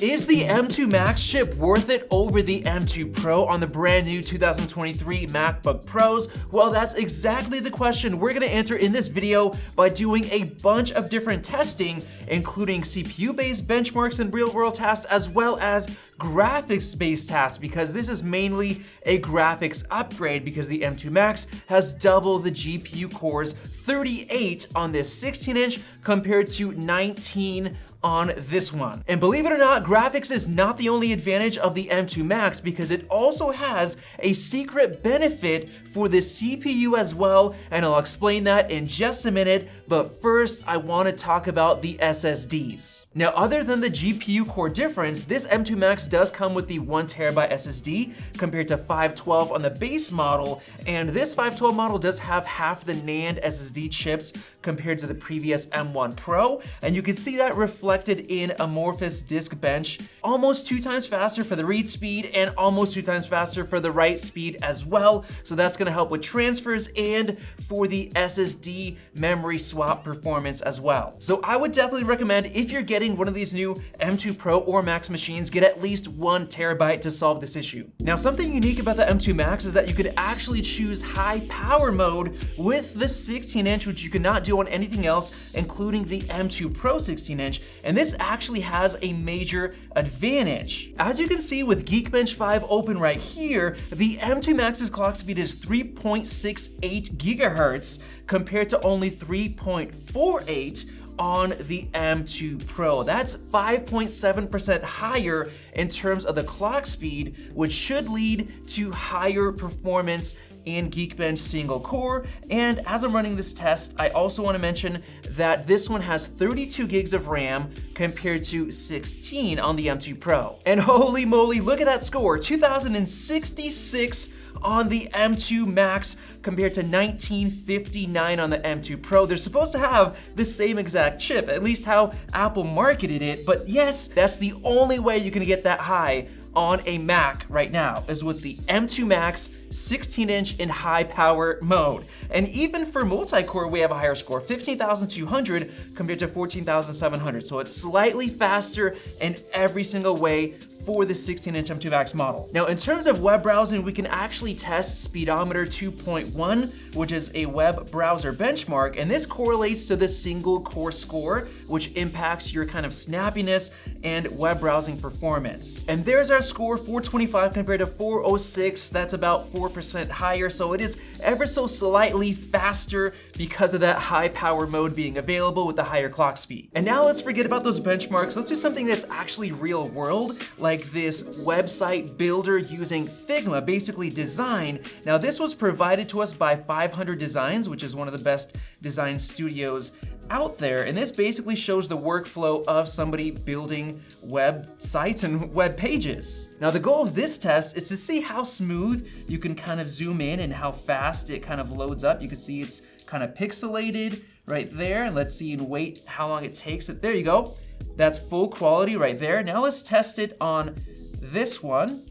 Is the M2 Max chip worth it over the M2 Pro on the brand new 2023 MacBook Pros? Well, that's exactly the question we're gonna answer in this video by doing a bunch of different testing, including CPU-based benchmarks and real-world tasks, as well as graphics-based tasks, because this is mainly a graphics upgrade because the M2 Max has double the GPU cores, 38 on this 16-inch compared to 19 on this one. And believe it or not, graphics is not the only advantage of the M2 Max because it also has a secret benefit for the CPU as well, and I'll explain that in just a minute, but first I want to talk about the SSDs. Now, other than the GPU core difference, this M2 Max does come with the 1TB SSD compared to 512 on the base model, and this 512 model does have half the NAND SSD chips compared to the previous M1 Pro, and you can see that reflected in amorphous disk bench, almost 2 times faster for the read speed and almost 2 times faster for the write speed as well. So that's gonna help with transfers and for the SSD memory swap performance as well. So I would definitely recommend, if you're getting one of these new M2 Pro or Max machines, get at least 1 terabyte to solve this issue. Now, something unique about the M2 Max is that you could actually choose high power mode with the 16-inch, which you cannot do on anything else, including the M2 Pro 16-inch, and this actually has a major advantage. As you can see with Geekbench 5 open right here, the M2 Max's clock speed is 3.68 gigahertz compared to only 3.48 on the M2 Pro. That's 5.7% higher in terms of the clock speed, which should lead to higher performance in Geekbench single core. And as I'm running this test, I also want to mention that this one has 32 gigs of RAM compared to 16 on the M2 Pro. And holy moly, look at that score, 2066 on the M2 Max compared to 1959 on the M2 Pro. They're supposed to have the same exact chip, at least how Apple marketed it, but yes, that's the only way you can get that high on a Mac right now, is with the M2 Max 16-inch in high power mode. And even for multi-core, we have a higher score, 15,200 compared to 14,700. So it's slightly faster in every single way for the 16-inch M2 Max model. Now, in terms of web browsing, we can actually test Speedometer 2.1, which is a web browser benchmark, and this correlates to the single core score, which impacts your kind of snappiness and web browsing performance. And there's our score, 425 compared to 406. That's about 4% higher, so it is ever so slightly faster because of that high power mode being available with the higher clock speed. And now let's forget about those benchmarks. Let's do something that's actually real world, like this website builder using Figma, basically design. Now, this was provided to us by 500 Designs, which is one of the best design studios out there, and this basically shows the workflow of somebody building websites and web pages. Now, the goal of this test is to see how smooth you can kind of zoom in and how fast it kind of loads up. You can see it's kind of pixelated right there, and let's see and wait how long it takes. There you go. That's full quality right there. Now let's test it on this one.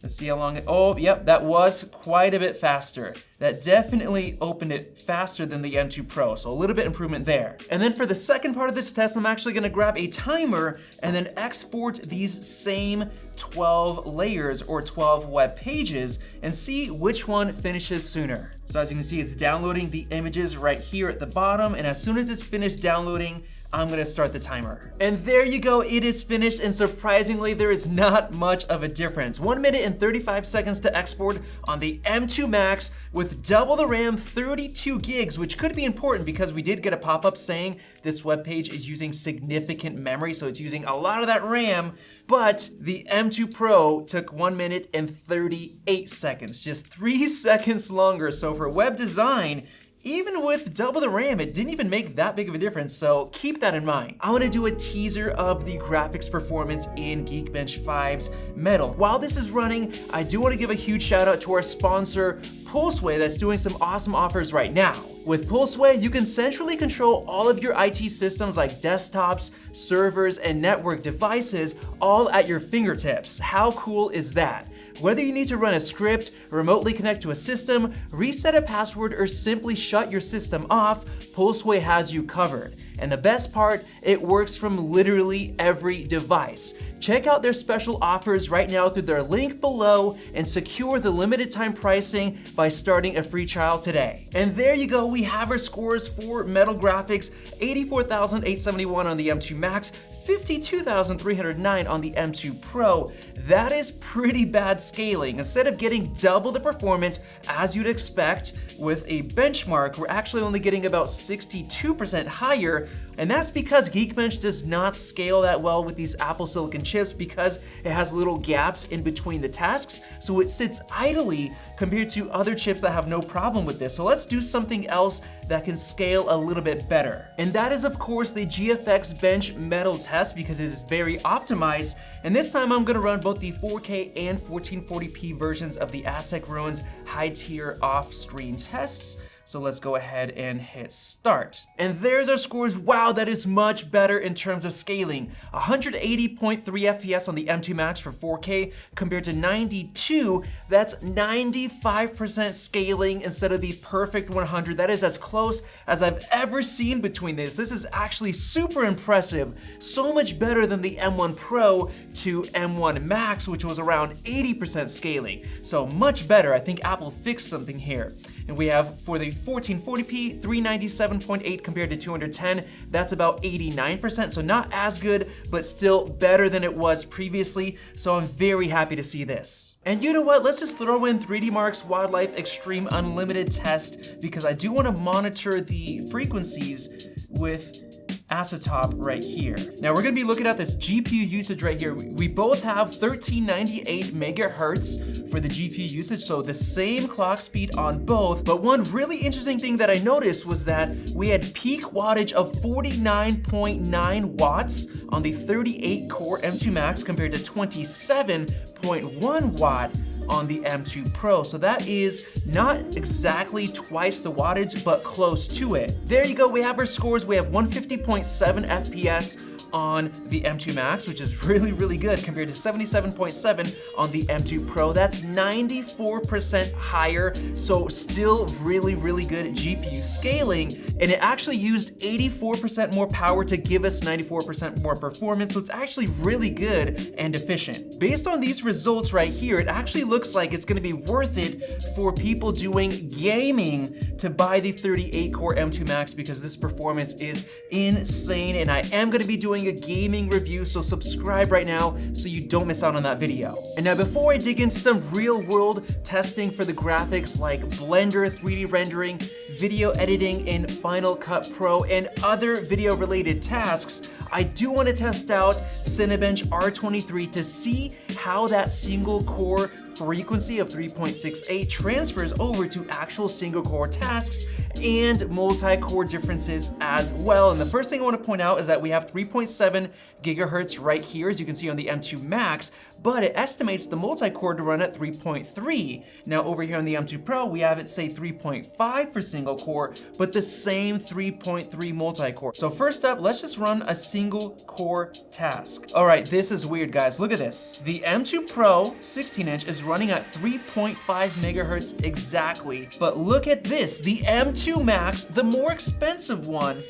Let's see how long it, oh, yep, that was quite a bit faster. That definitely opened it faster than the M2 Pro, so a little bit improvement there. And then for the second part of this test, I'm actually gonna grab a timer and then export these same 12 layers or 12 web pages and see which one finishes sooner. So as you can see, it's downloading the images right here at the bottom, and as soon as it's finished downloading, I'm gonna start the timer. And there you go, it is finished, and surprisingly, there is not much of a difference. 1 minute and 35 seconds to export on the M2 Max with double the RAM, 32 gigs, which could be important because we did get a pop-up saying this web page is using significant memory, so it's using a lot of that RAM, but the M2 Pro took 1 minute and 38 seconds, just 3 seconds longer. So for web design, even with double the RAM, it didn't even make that big of a difference, so keep that in mind. I wanna do a teaser of the graphics performance in Geekbench 5's Metal. While this is running, I do wanna give a huge shout out to our sponsor, Pulseway, that's doing some awesome offers right now. With Pulseway, you can centrally control all of your IT systems like desktops, servers, and network devices all at your fingertips. How cool is that? Whether you need to run a script, remotely connect to a system, reset a password, or simply shut your system off, Pulseway has you covered. And the best part, it works from literally every device. Check out their special offers right now through their link below and secure the limited time pricing by starting a free trial today. And there you go, we have our scores for metal graphics: 84,871 on the M2 Max, 52,309 on the M2 Pro. That is pretty bad scaling. Instead of getting double the performance as you'd expect with a benchmark, we're actually only getting about 62% higher. And that's because Geekbench does not scale that well with these Apple Silicon chips because it has little gaps in between the tasks, so it sits idly compared to other chips that have no problem with this. So let's do something else that can scale a little bit better. And that is, of course, the GFXBench metal test because it is very optimized. And this time I'm gonna run both the 4K and 1440p versions of the Aztec Ruins high tier off-screen tests. So let's go ahead and hit start. And there's our scores. Wow, that is much better in terms of scaling. 180.3 FPS on the M2 Max for 4K compared to 92. That's 95% scaling instead of the perfect 100. That is as close as I've ever seen between this. This is actually super impressive. So much better than the M1 Pro to M1 Max, which was around 80% scaling. So much better. I think Apple fixed something here. And we have for the 1440p, 397.8 compared to 210. That's about 89%, so not as good, but still better than it was previously. So I'm very happy to see this. And you know what? Let's just throw in 3D Mark's Wildlife Extreme Unlimited test because I do want to monitor the frequencies with Acetop right here. Now we're gonna be looking at this GPU usage right here. We both have 1398 megahertz for the GPU usage, so the same clock speed on both. But one really interesting thing that I noticed was that we had peak wattage of 49.9 watts on the 38 core M2 Max compared to 27.1 watt on the M2 Pro. So that is not exactly twice the wattage, but close to it. There you go, we have our scores. We have 150.7 FPS on the M2 Max, which is really, really good compared to 77.7 on the M2 Pro. That's 94% higher, so still really, really good GPU scaling. And it actually used 84% more power to give us 94% more performance, so it's actually really good and efficient. Based on these results right here, it actually looks like it's gonna be worth it for people doing gaming to buy the 38 core M2 Max because this performance is insane, and I am gonna be doing a gaming review, so subscribe right now so you don't miss out on that video. And now before I dig into some real world testing for the graphics like Blender, 3D rendering, video editing in Final Cut Pro, and other video related tasks, I do want to test out Cinebench R23 to see how that single core frequency of 3.68 transfers over to actual single core tasks and multi-core differences as well. And the first thing I want to point out is that we have 3.7 gigahertz right here, as you can see on the M2 Max, but it estimates the multi-core to run at 3.3. Now over here on the M2 Pro, we have it say 3.5 for single core, but the same 3.3 multi-core. So first up, let's just run a single core task. All right, this is weird, guys. Look at this. The M2 Pro 16-inch is running at 3.5 megahertz exactly, but look at this. The M2 Max, the more expensive one,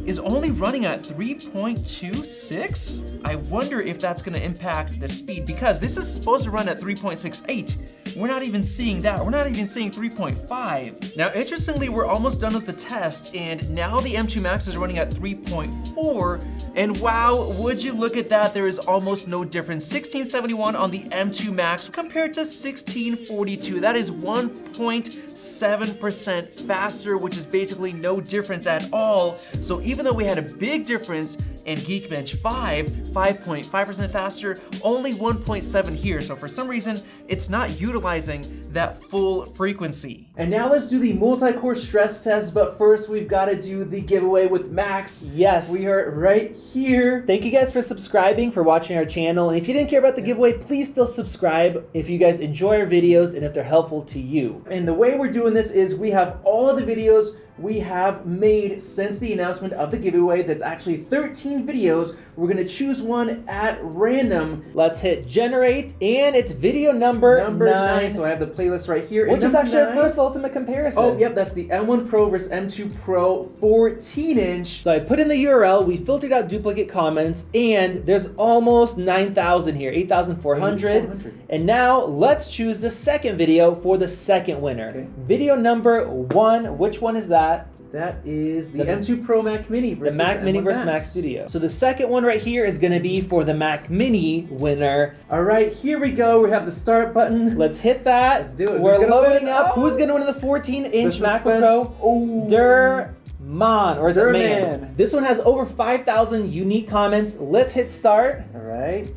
is only running at 3.26? I wonder if that's gonna impact the speed because this is supposed to run at 3.68. We're not even seeing that. We're not even seeing 3.5. Now, interestingly, we're almost done with the test, and now the M2 Max is running at 3.4, and wow, would you look at that, there is almost no difference. 1671 on the M2 Max compared to 1642. That is 1.7% faster, which is basically no difference at all. So even though we had a big difference in Geekbench 5.5% faster, only 1.7 here. So for some reason, it's not utilizing that full frequency. And now let's do the multi-core stress test, but first we've got to do the giveaway with Max. Yes. We are right here. Thank you guys for subscribing, for watching our channel. And if you didn't care about the giveaway, please still subscribe if you guys enjoy our videos and if they're helpful to you. And the way we're doing this is we have all of the videos we have made since the announcement of the giveaway. That's actually 13 videos. We're gonna choose one at random. Let's hit generate, and it's video number 9. So I have the playlist right here. Which is actually our first ultimate comparison. Oh, yep, that's the M1 Pro versus M2 Pro 14-inch. So I put in the URL, we filtered out duplicate comments, and there's almost 9,000 here, 8,400. And now let's choose the second video for the second winner. Okay. Video number 1, which one is that? That is the M2 Pro Mac Mini versus the Mac Mini versus Mac Mac Studio. So the second one right here is gonna be for the Mac Mini winner. All right, here we go. We have the start button. Let's hit that. Let's do it. We're loading up. Oh. Who's gonna win the 14-inch MacBook Pro? Oh. Derman, or is it Man? Man. This one has over 5,000 unique comments. Let's hit start. All right.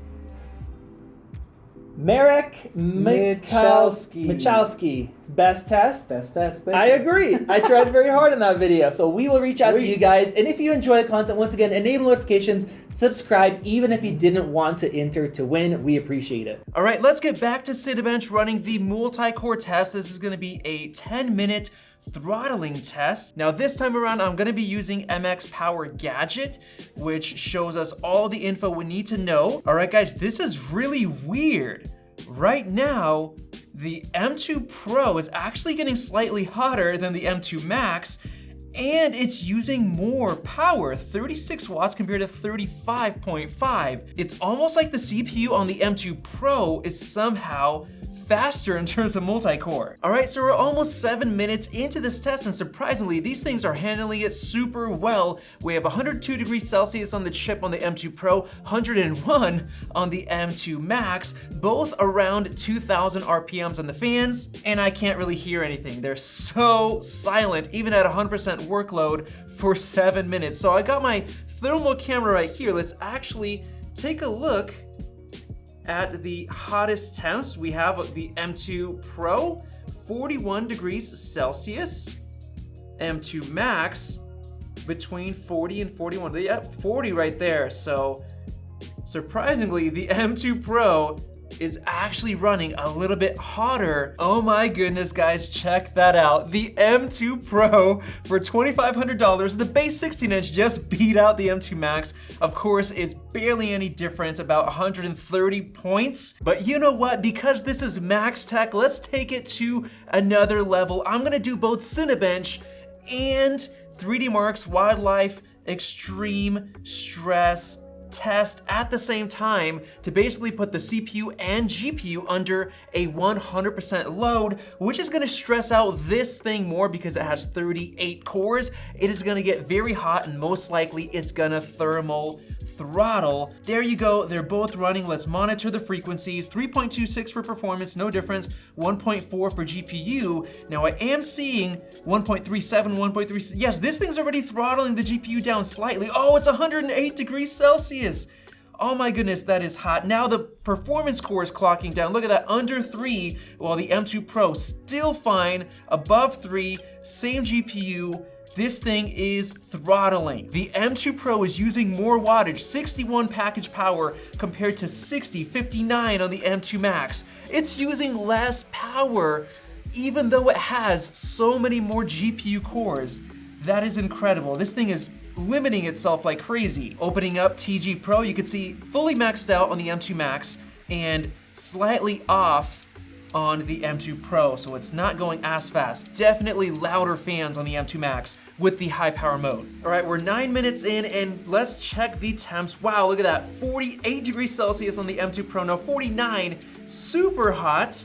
Marek Michalski. Best test? Best test. I agree. I tried very hard in that video. So we will reach out to you guys. And if you enjoy the content, once again, enable notifications, subscribe, even if you didn't want to enter to win. We appreciate it. All right, let's get back to Cinebench running the multi-core test. This is gonna be a 10-minute throttling test. Now this time around, I'm gonna be using MX Power Gadget, which shows us all the info we need to know. All right, guys, this is really weird. Right now, the M2 Pro is actually getting slightly hotter than the M2 Max, and it's using more power, 36 watts compared to 35.5. It's almost like the CPU on the M2 Pro is somehow faster in terms of multi-core. All right, so we're almost 7 minutes into this test, and surprisingly, these things are handling it super well. We have 102 degrees Celsius on the chip on the M2 Pro, 101 on the M2 Max, both around 2,000 RPMs on the fans, and I can't really hear anything. They're so silent, even at 100% workload for 7 minutes. So I got my thermal camera right here. Let's actually take a look at the hottest temps. We have the M2 Pro, 41 degrees Celsius. M2 Max, between 40 and 41. Yep, 40 right there. So surprisingly, the M2 Pro is actually running a little bit hotter. Oh my goodness, guys, check that out. The M2 Pro for $2,500, the base 16-inch just beat out the M2 Max. Of course, it's barely any difference, about 130 points. But you know what? Because this is Max Tech, let's take it to another level. I'm gonna do both Cinebench and 3D Mark's Wildlife Extreme Stress test at the same time to basically put the CPU and GPU under a 100% load, which is gonna stress out this thing more because it has 38 cores. It is gonna get very hot and most likely it's gonna thermal throttle. There you go, they're both running. Let's monitor the frequencies. 3.26 for performance, no difference. 1.4 for GPU. Now I am seeing 1.37, 1.36. Yes, this thing's already throttling the GPU down slightly. Oh, it's 108 degrees Celsius. Oh my goodness, that is hot. Now the performance core is clocking down. Look at that, under 3, while the M2 Pro still fine, above 3, same GPU. This thing is throttling. The M2 Pro is using more wattage, 61 package power compared to 59 on the M2 Max. It's using less power, even though it has so many more GPU cores. That is incredible. This thing is limiting itself like crazy. Opening up TG Pro, you can see fully maxed out on the M2 Max and slightly off on the M2 Pro, so it's not going as fast. Definitely louder fans on the M2 Max with the high power mode. All right, we're 9 minutes in and let's check the temps. Wow, look at that, 48 degrees Celsius on the M2 Pro, now 49, super hot,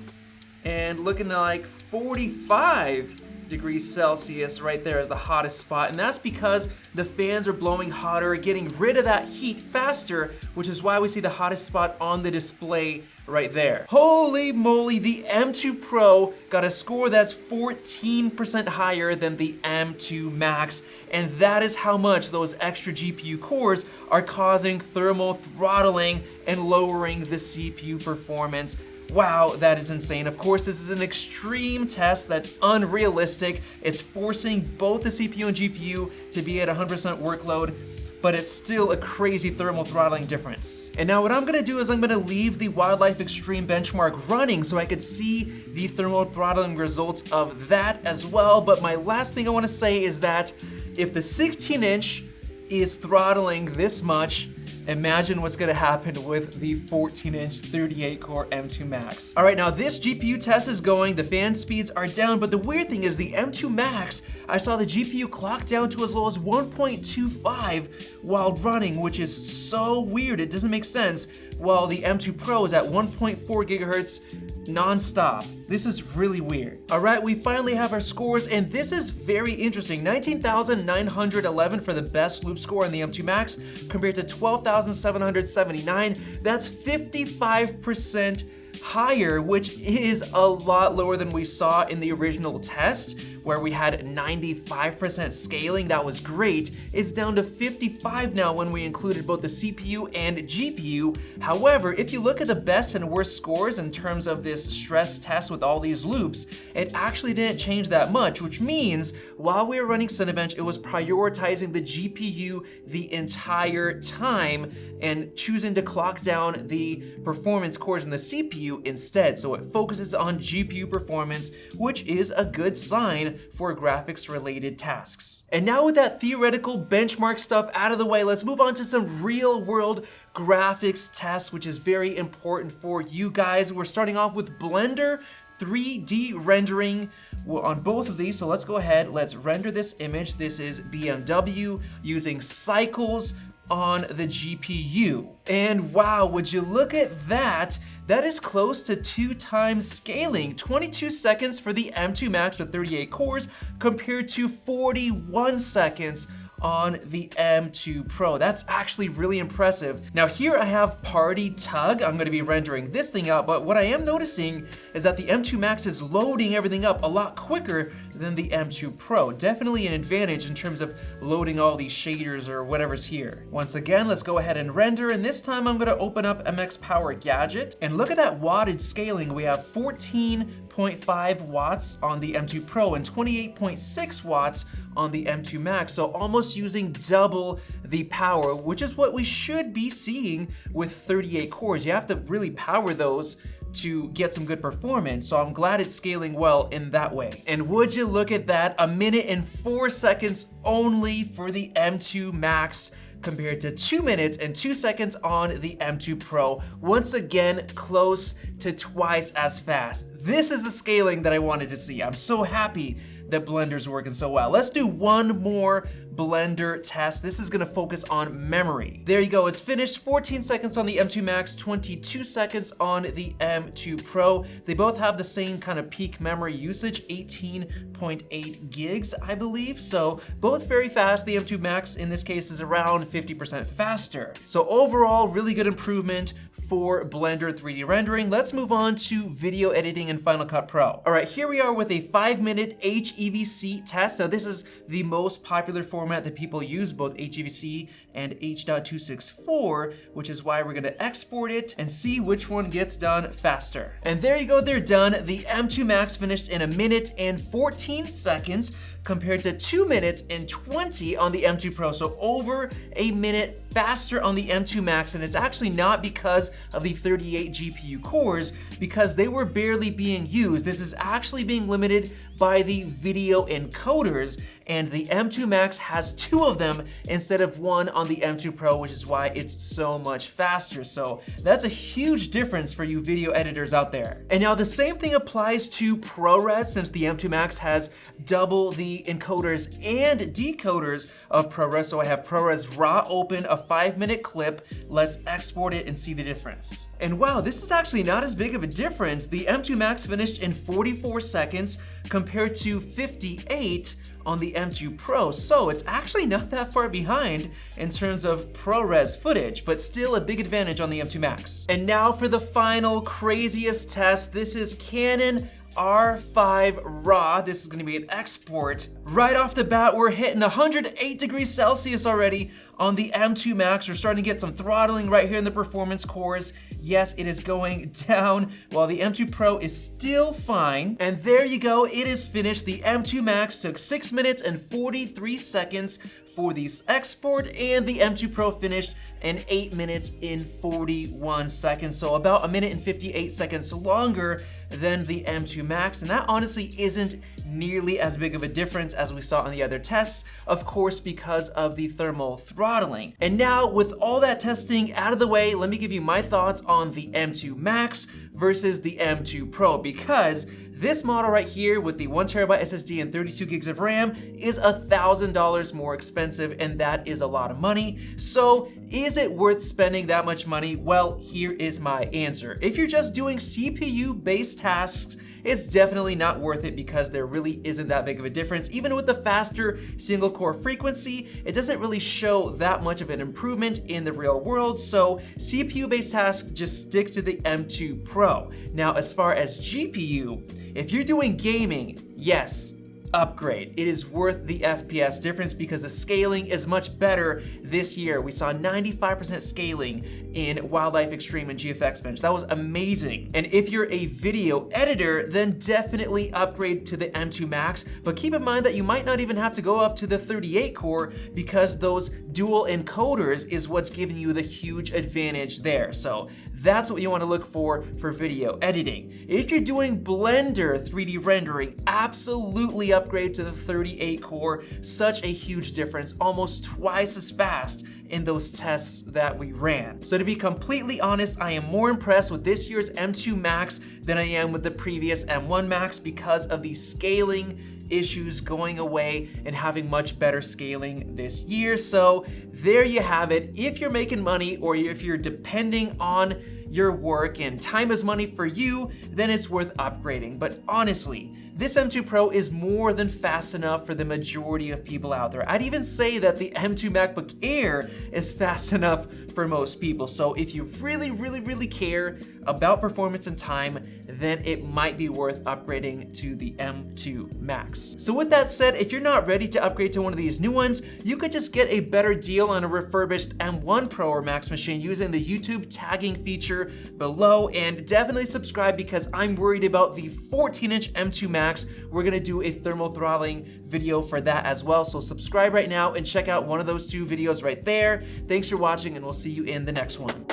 and looking like 45 degrees Celsius right there is the hottest spot, and that's because the fans are blowing hotter, getting rid of that heat faster, which is why we see the hottest spot on the display right there. Holy moly, the M2 Pro got a score that's 14% higher than the M2 Max, and that is how much those extra GPU cores are causing thermal throttling and lowering the CPU performance. Wow, that is insane. Of course, this is an extreme test that's unrealistic. It's forcing both the CPU and GPU to be at 100% workload. but it's still a crazy thermal throttling difference. And now what I'm gonna do is I'm gonna leave the Wildlife Extreme benchmark running so I could see the thermal throttling results of that as well. But my last thing I wanna say is that if the 16-inch is throttling this much, imagine what's gonna happen with the 14-inch 38-core M2 Max. All right, now this GPU test is going, the fan speeds are down, but the weird thing is the M2 Max, I saw the GPU clock down to as low as 1.25 while running, which is so weird, it doesn't make sense, while the M2 Pro is at 1.4 gigahertz non-stop. This is really weird. All right, we finally have our scores, and this is very interesting. 19,911 for the best loop score on the M2 Max compared to 12,779. That's 55% higher, which is a lot lower than we saw in the original test, where we had 95% scaling. That was great. It's down to 55 now when we included both the CPU and GPU. However, if you look at the best and worst scores in terms of this stress test with all these loops, it actually didn't change that much, which means while we were running Cinebench, it was prioritizing the GPU the entire time and choosing to clock down the performance cores in the CPU instead. So it focuses on GPU performance, which is a good sign for graphics related tasks. And now with that theoretical benchmark stuff out of the way, let's move on to some real world graphics tests, which is very important for you guys. We're starting off with Blender 3D rendering on both of these. So let's go ahead, let's render this image. This is BMW using cycles on the GPU. And wow, would you look at that? That is close to 2 times scaling. 22 seconds for the M2 Max with 38 cores compared to 41 seconds on the M2 Pro. That's actually really impressive. Now here I have Party Tug. I'm gonna be rendering this thing out, but what I am noticing is that the M2 Max is loading everything up a lot quicker than the M2 Pro. Definitely an advantage in terms of loading all these shaders or whatever's here. Once again, let's go ahead and render, and this time I'm gonna open up MX Power Gadget, and look at that wattage scaling. We have 14.5 watts on the M2 Pro and 28.6 watts on the M2 Max, so almost using double the power, which is what we should be seeing with 38 cores. You have to really power those to get some good performance, so I'm glad it's scaling well in that way. And would you look at that, 1 minute and 4 seconds only for the M2 Max compared to 2 minutes and 2 seconds on the M2 Pro. Once again, close to twice as fast. This is the scaling that I wanted to see. I'm so happy that Blender's working so well. Let's do one more Blender test. This is gonna focus on memory. There you go, it's finished. 14 seconds on the M2 Max, 22 seconds on the M2 Pro. They both have the same kind of peak memory usage, 18.8 gigs, I believe. So both very fast. The M2 Max in this case is around 50% faster. So overall, really good improvement for Blender 3D rendering. Let's move on to video editing in Final Cut Pro. All right, here we are with a 5-minute HEVC test. Now this is the most popular format that people use, both HEVC and H.264, which is why we're gonna export it and see which one gets done faster. And there you go, they're done. The M2 Max finished in 1 minute and 14 seconds compared to 2 minutes and 20 on the M2 Pro. So over a minute faster on the M2 Max, and it's actually not because of the 38 GPU cores, because they were barely being used. This is actually being limited by the video encoders, and the M2 Max has 2 of them instead of 1 on the M2 Pro, which is why it's so much faster. So that's a huge difference for you video editors out there. And now the same thing applies to ProRes, since the M2 Max has double the encoders and decoders of ProRes. So I have ProRes RAW open, a 5-minute clip. Let's export it and see the difference. And wow, this is actually not as big of a difference. The M2 Max finished in 44 seconds compared to 58 on the M2 Pro, so it's actually not that far behind in terms of ProRes footage, but still a big advantage on the M2 Max. And now for the final craziest test. This is Canon R5 RAW. This is gonna be an export. Right off the bat, we're hitting 108 degrees Celsius already On the M2 Max, we're starting to get some throttling right here in the performance cores. Yes, it is going down, while the M2 Pro is still fine. And there you go, it is finished. The M2 Max took 6 minutes and 43 seconds for the export, and the M2 Pro finished in 8 minutes and 41 seconds. So about 1 minute and 58 seconds longer than the M2 Max, and that honestly isn't nearly as big of a difference as we saw on the other tests, of course, because of the thermal throttling. And now, with all that testing out of the way, let me give you my thoughts on the M2 Max versus the M2 Pro, because this model right here with the 1TB SSD and 32 gigs of RAM is $1,000 more expensive, and that is a lot of money. So is it worth spending that much money? Well, here is my answer. If you're just doing CPU-based tasks, it's definitely not worth it because there really isn't that big of a difference. Even with the faster single core frequency, it doesn't really show that much of an improvement in the real world. So CPU-based tasks, just stick to the M2 Pro. Now, as far as GPU, if you're doing gaming, yes, upgrade. It is worth the FPS difference because the scaling is much better this year. We saw 95% scaling in Wildlife Extreme and GFXBench. That was amazing. And if you're a video editor, then definitely upgrade to the M2 Max, but keep in mind that you might not even have to go up to the 38 core because those dual encoders is what's giving you the huge advantage there. So that's what you want to look for video editing. If you're doing Blender 3D rendering, absolutely upgrade to the 38 core. Such a huge difference, almost twice as fast in those tests that we ran. So to be completely honest, I am more impressed with this year's M2 Max than I am with the previous M1 Max because of the scaling issues going away and having much better scaling this year. So there you have it. If you're making money or if you're depending on your work and time is money for you, then it's worth upgrading. But honestly, this M2 Pro is more than fast enough for the majority of people out there. I'd even say that the M2 MacBook Air is fast enough for most people. So if you really care about performance and time, then it might be worth upgrading to the M2 Max. So with that said, if you're not ready to upgrade to one of these new ones, you could just get a better deal on a refurbished M1 Pro or Max machine using the YouTube tagging feature below, and definitely subscribe because I'm worried about the 14-inch M2 Max. We're gonna do a thermal throttling video for that as well. So subscribe right now and check out one of those two videos right there. Thanks for watching, and we'll see you in the next one.